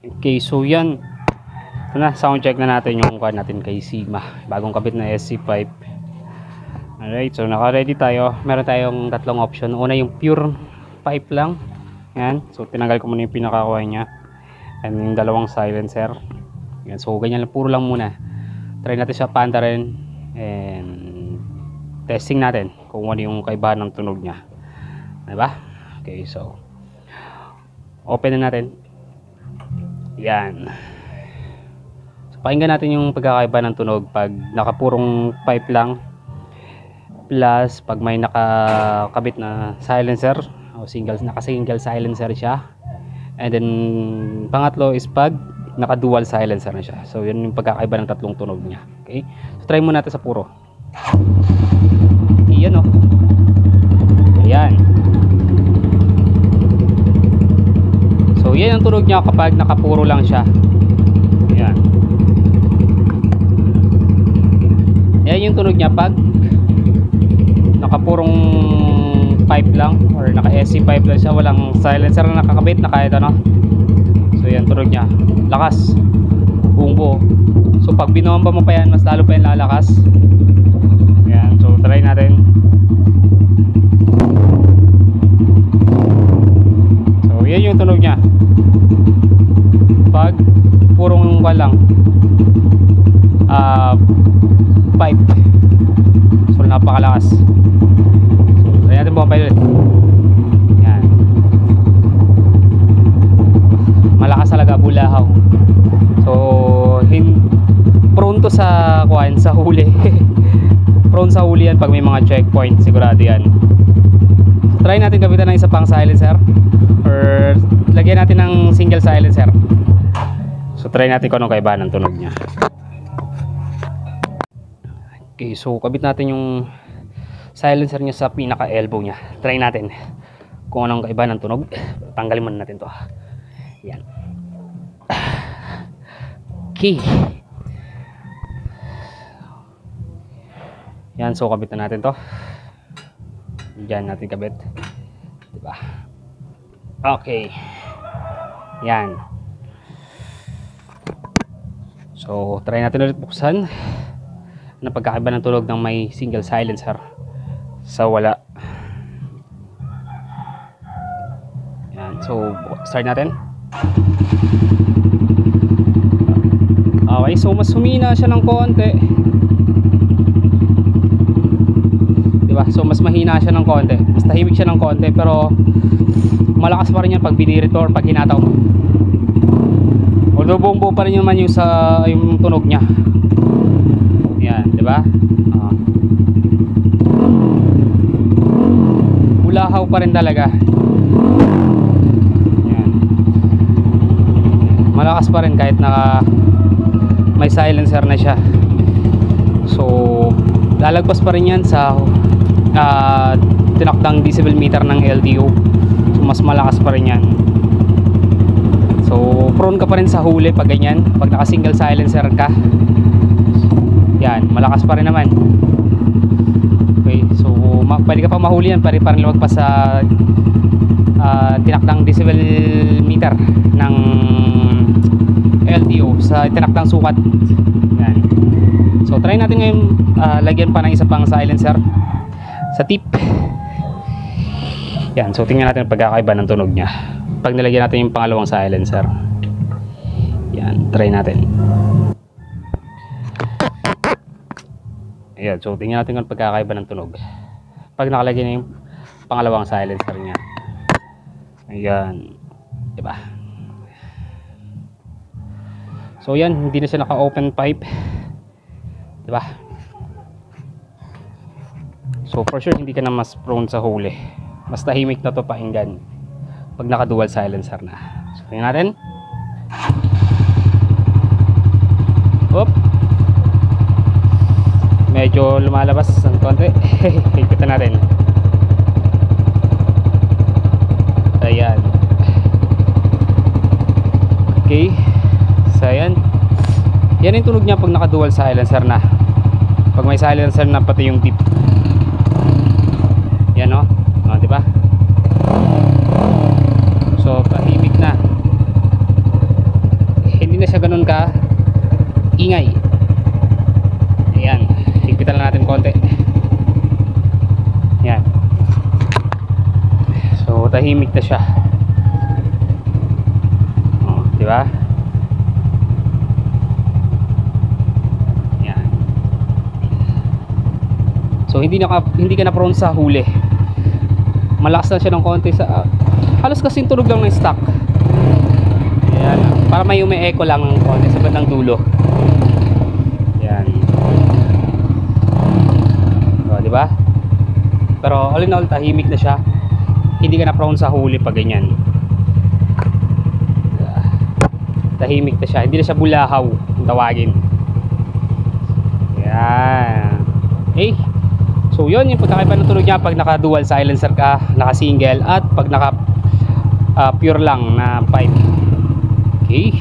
Okay, so yan. Ito na, sound check na natin yung card natin kay Sigma. Bagong kabit na SC5. Alright, so naka-ready tayo. Meron tayong tatlong option. Una yung pure pipe lang. Yan. So tinanggal ko muna yung pinakakuha niya. And yung dalawang silencer. Yan. So ganyan lang, puro lang muna. Try natin siya panta rin. And testing natin kung ano yung kaibahan ng tunog niya. Diba? Okay, so open na natin. Yan. So pakinggan natin yung pagkakaiba ng tunog pag nakapurong pipe lang plus pag may nakakabit na silencer o naka-single silencer siya. And then pangatlo is pag naka-dual silencer na siya. So yun yung pagkakaiba ng tatlong tunog niya. Okay? So try muna natin sa puro. Iyan oh. Ayan. So yan ang tunog niya kapag nakapuro lang siya. Ayan. Yan yung tunog niya pag nakapurong pipe lang or naka-SC pipe lang siya, walang silencer na nakakabit na kahit ano. So yan tunog niya. Lakas. Buong buo. So pag binomba mo pa yan, mas lalo pa yan lalakas. Ayan. So try natin. So yan yung tunog niya pag purong walang pipe. So napakalakas. So try natin buong ulit. Yan. Malakas talaga, bulahaw. So prone to sa kuwan, sa huli. Prone sa huli yan pag may mga checkpoint, sigurado yan. So try natin gabitan ng isa pang silencer or lagyan natin ng single silencer. So try natin kung anong kaibahan ng tunog niya. Okay, so kabit natin yung silencer niya sa pinaka elbow niya. Try natin kung anong kaibahan ng tunog. Tanggalin muna natin to. Yan. Okay. Yan, so kabit na natin to. Diyan natin kabit. Diba? Okay. Yan. So try natin ulit buksan na pagkakaiba ng tunog ng may single silencer sa wala. Yan. So start natin. Okay, so mas humina siya ng konti. Diba? So mas mahina siya ng konti. Mas tahimik siya ng konti, pero malakas pa rin yan pag binirit or pag hinataw. Although buong-buo pa rin naman yung yung tunog niya. Yan, di ba? Bulahaw pa rin talaga. Yan. Malakas pa rin kahit may silencer na siya. So lalagpas pa rin yan sa tinakdang decibel meter ng LTO. So mas malakas pa rin yan. So prone ka pa rin sa huli pag ganyan, pag naka single silencer ka. Yan, malakas pa rin naman. Okay, so pwede ka pa mahuli yan, pwede pa rin lumagpas sa tinakdang decibel meter ng LTO, sa tinakdang sukat. Yan. So try natin ngayon lagyan pa ng isa pang silencer sa tip. Yan, so tingnan natin ang pagkakaiba ng tunog niya pag nilagyan natin yung pangalawang silencer. Yan, try natin. Ayan, so tingnan natin ang pagkakaiba ng tunog pag nakalagay na yung pangalawang silencer niya. Ayan, diba? So yan, hindi na siya naka-open pipe, diba? So for sure hindi ka na mas prone sa huli. Mas tahimik na to pakinggan pag naka-dual silencer na. So tingnan natin. Oop. Medyo lumalabas ng konti. Higpitan natin. Ayan. Okay. So ayan. Yan yung tunog niya pag naka-dual silencer na. Pag may silencer na pati yung tip. Yan o. O, diba? So tahimik na. tahimik na siya. Oh, di ba? Yan. So hindi ka na prone sa huli. Malakas na siya ng konti sa halos kasing tunog lang ng stock. Yan. Para may echo lang ng konti sa bandang dulo. Yan. So, di ba? Pero all in all, tahimik na siya. Hindi ka na prone sa huli pag ganyan. Tahimik na siya. Hindi na siya bulahaw kung tawagin. Yan. Okay. So yun yung pagkakaiba ng tunog niya pag naka dual silencer ka, naka single, at pag naka pure lang na pipe. Okay.